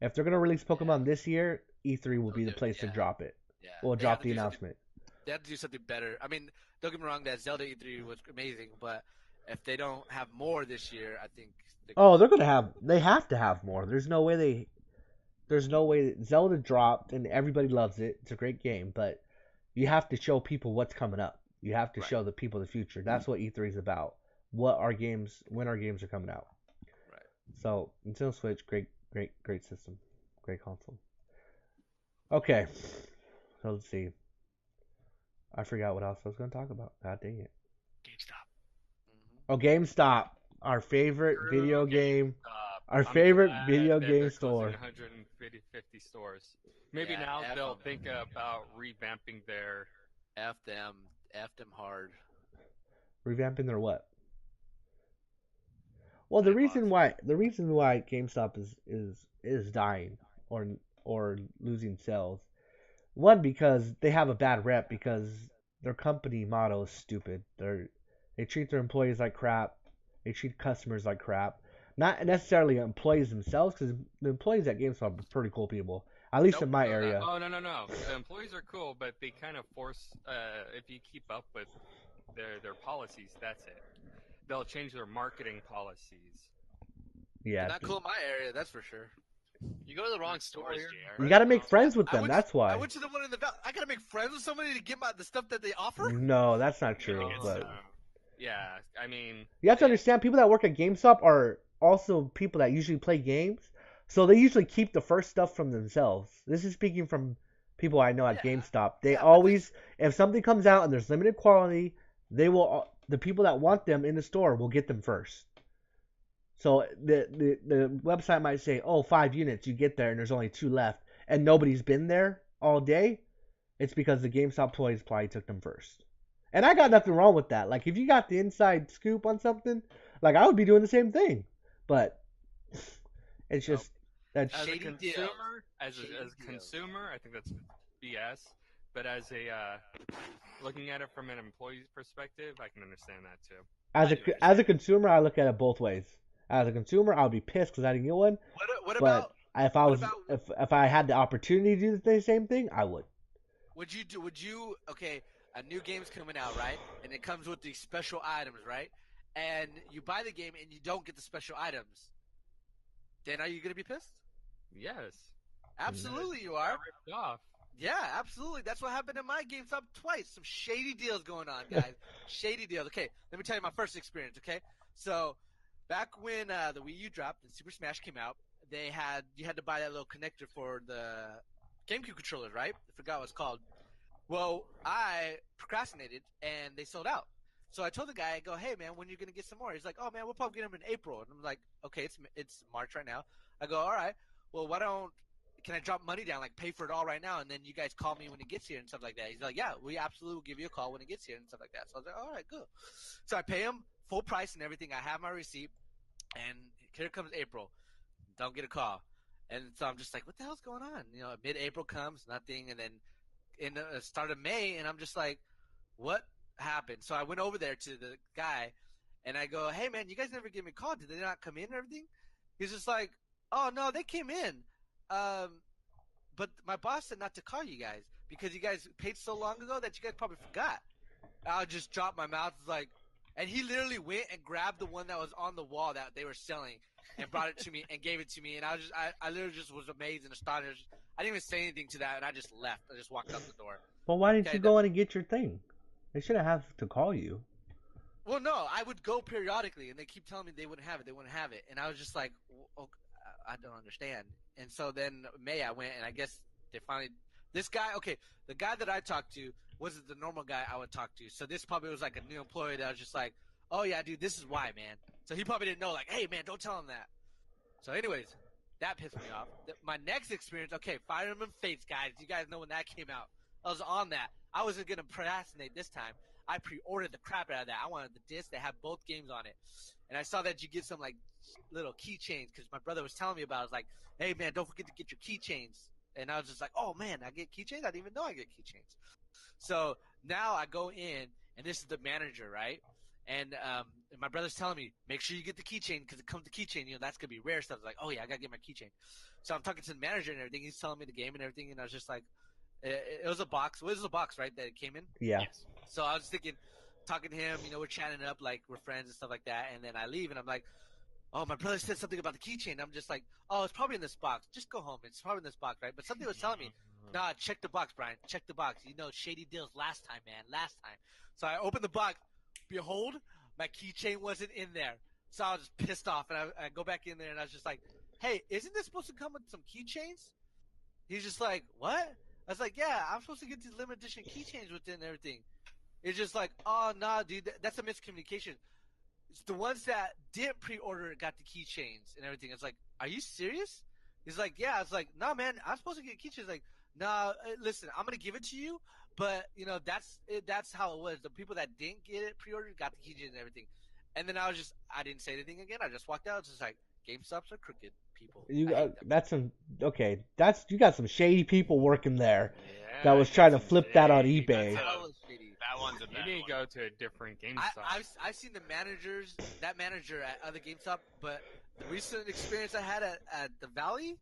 If they're gonna release Pokemon this year, E3 will be the place to drop it. Yeah. We'll They drop have to the do something- announcement. They have to do something better. I mean, don't get me wrong, that Zelda E3 was amazing, but if they don't have more this year, I think. Oh, they have to have more. There's no way Zelda dropped and everybody loves it. It's a great game, but you have to show people what's coming up. You have to Right. show the people the future. That's what E3 is about. when our games are coming out. Right. So Nintendo Switch, great system, great console. Okay, so let's see. I forgot what else I was going to talk about. God dang it. GameStop. Oh, GameStop, our favorite Screw video game, our I'm favorite glad video that game they're store. closing 150 stores. Maybe Yeah, now F they'll 'em. think about revamping their. F them hard. Revamping their what? Well, Buy box. the reason why GameStop is dying or losing sales. One, because they have a bad rep because their company motto is stupid. They treat their employees like crap. They treat customers like crap. Not necessarily employees themselves, because the employees at GameStop are pretty cool people. At least in Nope. my area. Oh no! The employees are cool, but they kind of force. If you keep up with their policies, that's it. They'll change their marketing policies. They're Yeah, not cool in my area, that's for sure. You go to the wrong stores, JR. you got to make friends with I them. went That's I why. went to the one in the valley. I gotta make friends with somebody to get the stuff that they offer. No, that's not true. No. But Yeah, I mean, you have to understand, people that work at GameStop are also people that usually play games, so they usually keep the first stuff from themselves. This is speaking from people I know at Yeah. GameStop. They Yeah, but always, if something comes out and there's limited quality, the people that want them in the store will get them first. So the website might say, oh, 5 units, you get there and there's only 2 left, and nobody's been there all day. It's because the GameStop employees probably took them first. And I got nothing wrong with that. Like, if you got the inside scoop on something, like, I would be doing the same thing. But it's just that's as a Shady deals. consumer, as Shady a deals. consumer, I think that's BS. But as a looking at it from an employee's perspective, I can understand that too. as a consumer, I look at it both ways. As a consumer, I would be pissed because I didn't get one. What But about if I had the opportunity to do the same thing, I would. would you okay, a new game's coming out, right? And it comes with these special items, right? And you buy the game and you don't get the special items. Then are you gonna be pissed? Yes, Absolutely you got are. ripped off. Yeah, absolutely. That's what happened in my GameStop twice. Some shady deals going on, guys. Shady deals. Okay, let me tell you my first experience, okay? So, back when the Wii U dropped and Super Smash came out, you had to buy that little connector for the GameCube controllers, right? I forgot what it's called. Well, I procrastinated and they sold out. So I told the guy, I go, hey man, when are you gonna get some more? He's like, oh man, we'll probably get them in April. And I'm like, okay, it's March right now. I go, all right. Well, can I drop money down, like pay for it all right now, and then you guys call me when it gets here and stuff like that? He's like, yeah, we absolutely will give you a call when it gets here and stuff like that. So I was like, all right, good. So I pay him full price and everything. I have my receipt, and here comes April. Don't get a call. And so I'm just like, what the hell's going on? You know, mid-April comes, nothing, and then in the start of May, and I'm just like, what happened? So I went over there to the guy, and I go, hey man, you guys never give me a call. Did they not come in and everything? He's just like, oh no, they came in. But my boss said not to call you guys because you guys paid so long ago that you guys probably forgot. I just dropped my mouth like, and he literally went and grabbed the one that was on the wall that they were selling and brought it to me and gave it to me. And I literally just was amazed and astonished. I didn't even say anything to that, and I just left. I just walked out the door. Well, why didn't Okay, you go in and get your thing? They shouldn't have to call you. Well, no, I would go periodically, and they keep telling me they wouldn't have it. They wouldn't have it, and I was just like, okay, I don't understand. And so then May I went, and I guess they finally. This guy, okay, the guy that I talked to wasn't the normal guy I would talk to. So this probably was like a new employee that was just like, oh yeah, dude, this is why, man. So he probably didn't know, like, hey man, don't tell him that. So anyways, that pissed me off. My next experience, okay, Fire Emblem Fates, guys. You guys know when that came out. I was on that. I wasn't gonna procrastinate this time. I pre-ordered the crap out of that. I wanted the disc that had both games on it. And I saw that you get some like little keychains because my brother was telling me about it. I was like, hey man, don't forget to get your keychains. And I was just like, oh man, I get keychains? I didn't even know I get keychains. So now I go in, and this is the manager, right? And my brother's telling me, make sure you get the keychain because it comes to keychain. You know, that's going to be rare stuff. I was like, oh yeah, I got to get my keychain. So I'm talking to the manager and everything. He's telling me the game and everything. And I was just like, it was a box. Well, it was a box, right, that it came in? Yeah. Yes. So I was thinking, talking to him, you know, we're chatting up like we're friends and stuff like that. And then I leave, and I'm like, oh, my brother said something about the keychain. I'm just like, oh, it's probably in this box. Just go home. It's probably in this box, right? But something was telling me, nah, check the box, Brian. Check the box. You know, shady deals last time, man. Last time. So I opened the box. Behold, my keychain wasn't in there. So I was just pissed off, and I go back in there, and I was just like, "Hey, isn't this supposed to come with some keychains?" He's just like, "What?" I was like, "Yeah, I'm supposed to get these limited edition keychains with it and everything." It's just like, "Oh, nah, dude, that's a miscommunication. It's the ones that didn't pre-order got the keychains and everything." It's like, "Are you serious?" He's like, "Yeah." I was like, "Nah, man, I'm supposed to get keychains." Like, "Nah, listen, I'm gonna give it to you, but that's how it was. The people that didn't get it pre-ordered got the keychains and everything." And then I didn't say anything again. I just walked out. It's just like, GameStops are crooked people. You I hate them. that's some okay. You got some shady people working there Yeah, that was you trying got to some flip that on shady- eBay. that's Hella shady. That one's a You bad need to one. go to a different GameStop. I've seen the managers, that manager at other GameStop, but the recent experience I had at the Valley,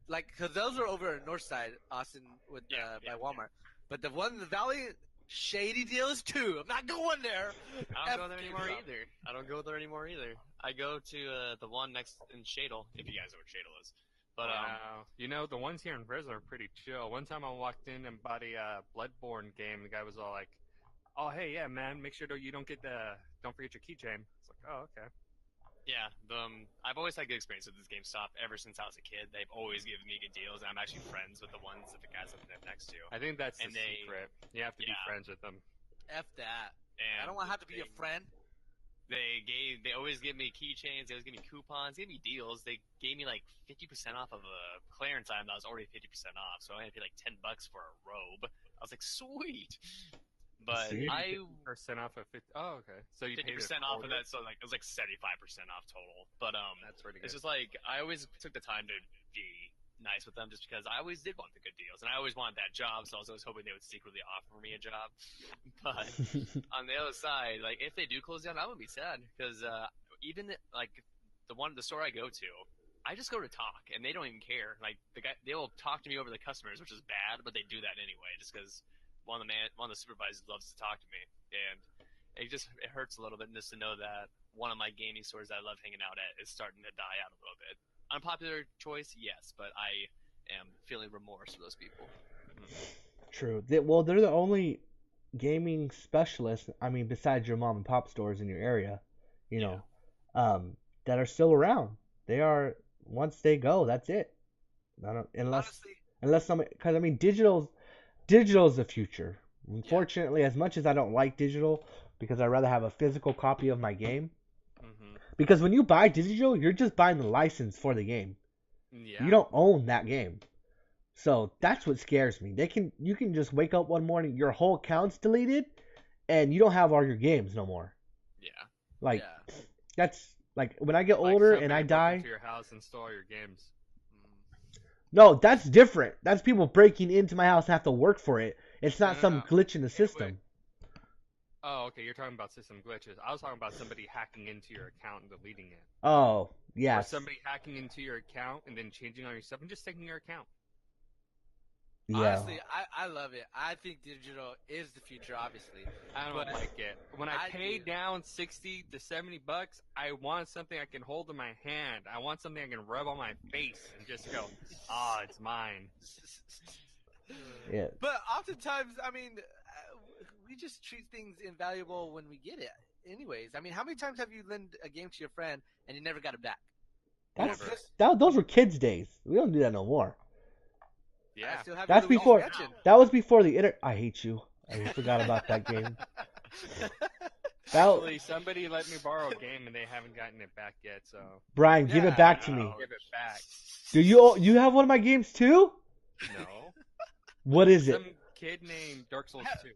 like, because those are over in Northside, Austin, with by Walmart. But the one in the Valley, shady deals too. I'm not going there. I don't go F there anymore GameStop. either. I don't go there anymore either. I go to the one next in Shadle, if you guys know what Shadle is. But Wow. You know, the ones here in Fresno are pretty chill. One time I walked in and bought a Bloodborne game. The guy was all like, "Oh, hey, yeah, man, make sure you don't forget your keychain." It's like, "Oh, okay." yeah, I've always had good experience with this GameStop ever since I was a kid. They've always given me good deals, and I'm actually friends with the ones that the guys that live next to. I think that's And the they- secret. You have to be yeah. friends with them. F that. And I don't want to have to be your friend. They always give me keychains. They always give me coupons. They give me deals. They gave me like 50% off of a clearance item that was already 50% off. So I had to pay like $10 for a robe. I was like, sweet. But See? I percent off of 50. Oh, okay. So you paid 50% off of that, so like it was like 75% off total. But That's pretty it's good. just like I always took the time to be nice with them, just because I always did want the good deals, and I always wanted that job, so I was always hoping they would secretly offer me a job. But on the other side, like if they do close down, I'm gonna be sad because even like the store I go to, I just go to talk, and they don't even care. Like they will talk to me over the customers, which is bad, but they do that anyway, just because one of the supervisors loves to talk to me, and it hurts a little bit just to know that one of my gaming stores that I love hanging out at is starting to die out a little bit. Unpopular choice, yes, but I am feeling remorse for those people. True. Well, they're the only gaming specialists. I mean, besides your mom and pop stores in your area, you know, that are still around. They are. Once they go, that's it. I don't, Honestly, unless somebody, because I mean, digital's the future. Unfortunately, as much as I don't like digital, because I'd rather have a physical copy of my game. Mm-hmm. Because when you buy digital, you're just buying the license for the game. Yeah. You don't own that game. So that's what scares me. You can just wake up one morning, your whole account's deleted, and you don't have all your games no more. Yeah. Like yeah. that's like when I get Like older somebody and I broke die. into your house and stole all your games. No, that's different. That's people breaking into my house and have to work for it. It's not some No. glitch in the system. Oh, okay. You're talking about system glitches. I was talking about somebody hacking into your account and deleting it. Oh, Or yes. somebody hacking into your account and then changing all your stuff and just taking your account. Yeah. Honestly, I love it. I think digital is the future, obviously. I don't But like it. When I I pay do. down $60 to $70, I want something I can hold in my hand. I want something I can rub on my face and just go, "Ah, it's mine." Yeah. But oftentimes, I mean, we just treat things invaluable when we get it. Anyways, I mean, how many times have you lent a game to your friend and you never got it back? That's Never. those were kids' days. We don't do that no more. Yeah. I still have That's your Luigi's before. Mansion. That was before the internet. I hate you. I forgot about that game. That, Actually, somebody let me borrow a game and they haven't gotten it back yet, so Brian, give it back to me. I'll give it back. Do you have one of my games too? No. What is it? Some kid named Dark Souls 2.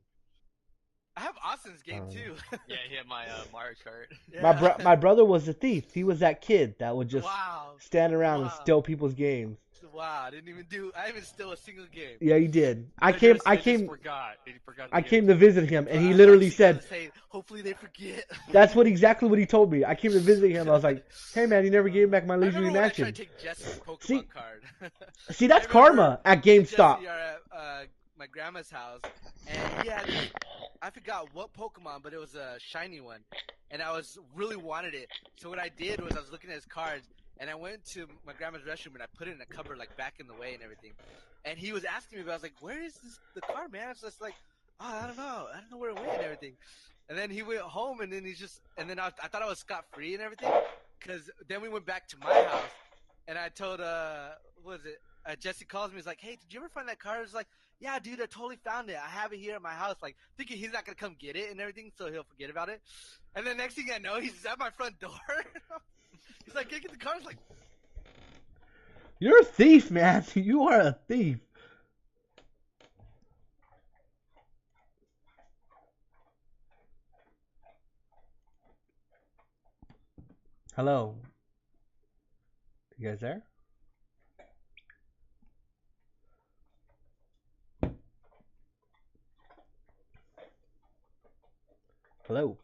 I have Austin's game too. Yeah, he had my Mario Kart. Yeah. My brother was a thief. He was that kid that would just Wow. stand around and Wow. steal people's games. Wow. I didn't steal a single game. Yeah, he did. I They came just forgot. They forgot to I give came it to visit him, and Bro, he I was literally actually said, gonna say, hopefully they forget. "That's exactly what he told me." I came to visit him. I was like, "Hey man, you never gave back my I Luigi remember when I Mansion." tried to take Jesse's Pokemon See- card. See, that's I remember karma at me and GameStop. Jesse are at my grandma's house, and he had this, I forgot what Pokemon, but it was a shiny one, and I really wanted it. So what I did was I was looking at his cards, and I went to my grandma's restroom and I put it in a cupboard like back in the way and everything. And he was asking me, but I was like, "Where is the card, man?" I was just like, "Oh, I don't know where it went and everything." And then he went home, and then and then I thought I was scot free and everything, because then we went back to my house, and I told what was it? Jesse calls me. He's like, "Hey, did you ever find that car?" I was like, "Yeah, dude, I totally found it. I have it here at my house." Like thinking he's not gonna come get it and everything, so he'll forget about it. And then next thing I know, he's at my front door. He's like, "Get the car." I was like, You're a thief, man. You are a thief. Hello. You guys there? Hello.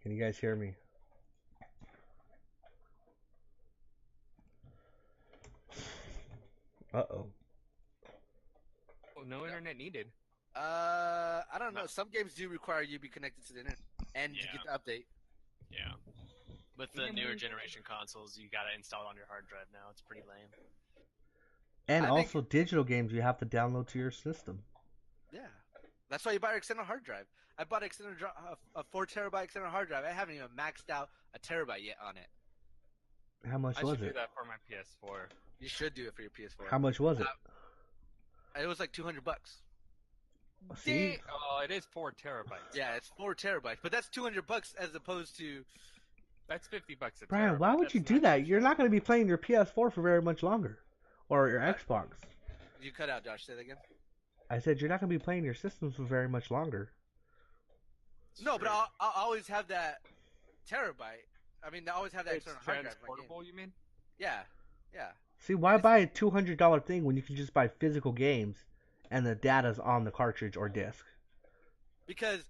Can you guys hear me? Uh-oh. Oh, no internet needed. I don't know. No. Some games do require you to be connected to the internet and to get the update. Yeah. With the newer generation consoles, you gotta install it on your hard drive now. It's pretty lame. And I also digital games you have to download to your system. Yeah, that's why you buy an external hard drive. I bought a 4 terabyte external hard drive. I haven't even maxed out a terabyte yet on it. How much I was should do it? that for my PS4. You should do it for your PS4. How much was it? It was like $200. See? Oh, it is 4 terabytes. Yeah, it's 4 terabytes, but that's $200 as opposed to. That's $50 a Brian, terabyte. why would you That's do not that? cheap. You're not going to be playing your PS4 for very much longer. Or your What? Xbox. You cut out, Josh. Say that again. I said you're not going to be playing your systems for very much longer. It's No, but true. I'll always have that terabyte. I mean, I always have that It's external hard drive. for my game. transportable, you mean? Yeah, yeah. See, why buy a $200 thing when you can just buy physical games and the data's on the cartridge or disc? Because,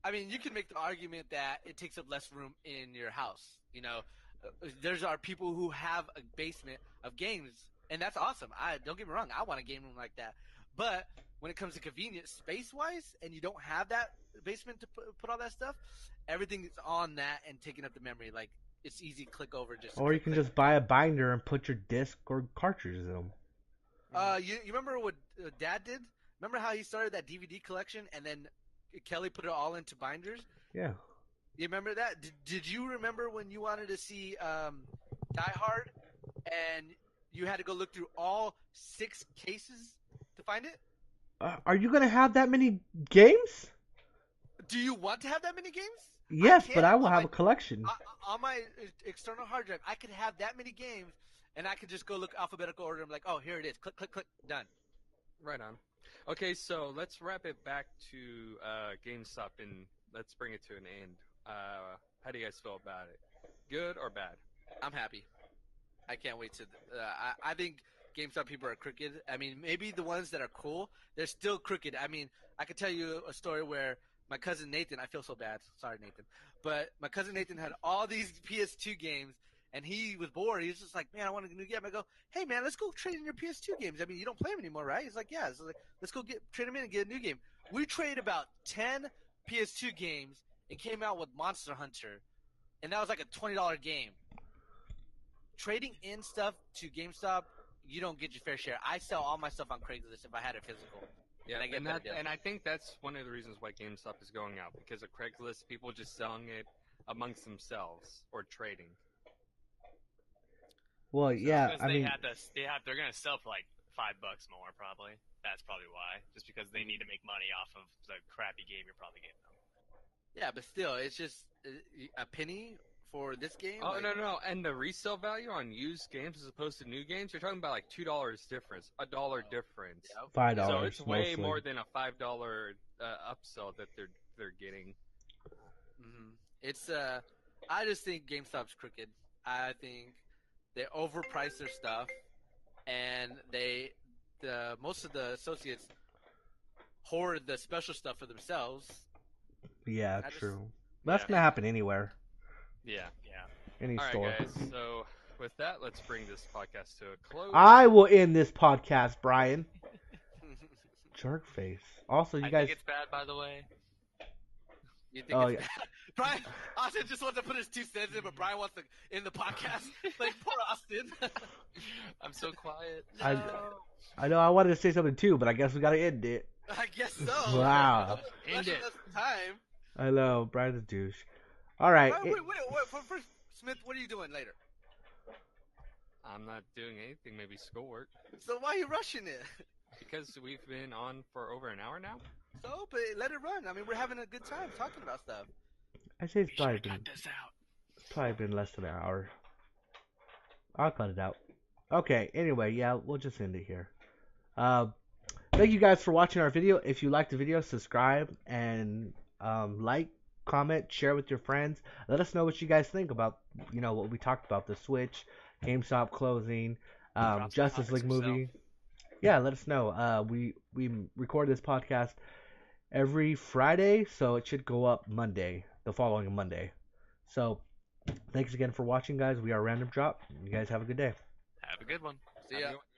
I mean, you can make the argument that it takes up less room in your house. You know, there's are people who have a basement of games, and that's awesome. Don't get me wrong, I want a game room like that. But when it comes to convenience, space-wise, and you don't have that basement to put all that stuff, everything is on that and taking up the memory. Like, it's easy to click over. Or you can just buy a binder and put your disc or cartridges in them. You remember what Dad did? Remember how he started that DVD collection, and then Kelly put it all into binders? Yeah. You remember that? Did you remember when you wanted to see Die Hard, and you had to go look through all 6 cases to find it? Are you going to have that many games? Do you want to have that many games? Yes, but can I will on have my- a collection. On my external hard drive, I could have that many games, and I could just go look alphabetical order. I'm like, oh, here it is. Click, click, click. Done. Right on. Okay, so let's wrap it back to GameStop and let's bring it to an end. How do you guys feel about it? Good or bad? I'm happy. I can't wait to. I think GameStop people are crooked. I mean, maybe the ones that are cool, they're still crooked. I mean, I could tell you a story where my cousin Nathan. I feel so bad. Sorry, Nathan. But my cousin Nathan had all these PS2 games, and he was bored. He was just like, "Man, I want a new game." I go, "Hey, man, let's go trade in your PS2 games. I mean, you don't play them anymore, right?" He's like, "Yeah." So like, let's go trade them in and get a new game. We traded about 10 PS2 games and came out with Monster Hunter, and that was like a $20 game. Trading in stuff to GameStop, you don't get your fair share. I sell all my stuff on Craigslist if I had it physical. Yeah, And I get and, better deals. and I think that's one of the reasons why GameStop is going out, because of Craigslist, people just selling it amongst themselves or trading. Well, yeah, Because I mean, they're gonna sell for like $5 more probably. That's probably why. Just because they need to make money off of the crappy game you're probably getting them. Yeah, but still, it's just a penny for this game. Oh, like, no. And the resale value on used games as opposed to new games, you're talking about like $2 difference, $1 difference. Yeah. $5 So it's way mostly. more than a $5 upsell that they're getting. Mhm. It's I just think GameStop's crooked. I think they overprice their stuff, and most of the associates hoard the special stuff for themselves. Yeah, I just- true. That's Yeah. going to happen anywhere. Yeah. Any All store. right, guys. So with that, let's bring this podcast to a close. I will end this podcast, Brian. Jerk face. Also, you I guys. think it's bad, by the way. You think Oh, it's yeah. bad? Brian, Austin just wants to put his 2 cents in, but Brian wants to in the podcast. Like, poor Austin. I'm so quiet. I know I wanted to say something too, but I guess we gotta end it. I guess so. Wow. End it. Time. I know, Brian's a douche. All right. Wait. First, Smith, what are you doing later? I'm not doing anything. Maybe schoolwork. So why are you rushing it? Because we've been on for over an hour now. So, but let it run. I mean, we're having a good time talking about stuff. I say it's We probably should been, cut this out. probably been less than an hour. I'll cut it out. Okay, anyway, yeah, we'll just end it here. Thank you guys for watching our video. If you liked the video, subscribe and like, comment, share with your friends. Let us know what you guys think about, what we talked about, the Switch, GameStop closing, Drop some Justice League topics movie. Yeah, let us know. We record this podcast every Friday, so it should go up the following Monday. So, thanks again for watching, guys. We are Random Drop. You guys have a good day. Have a good one. See ya. Have a good one.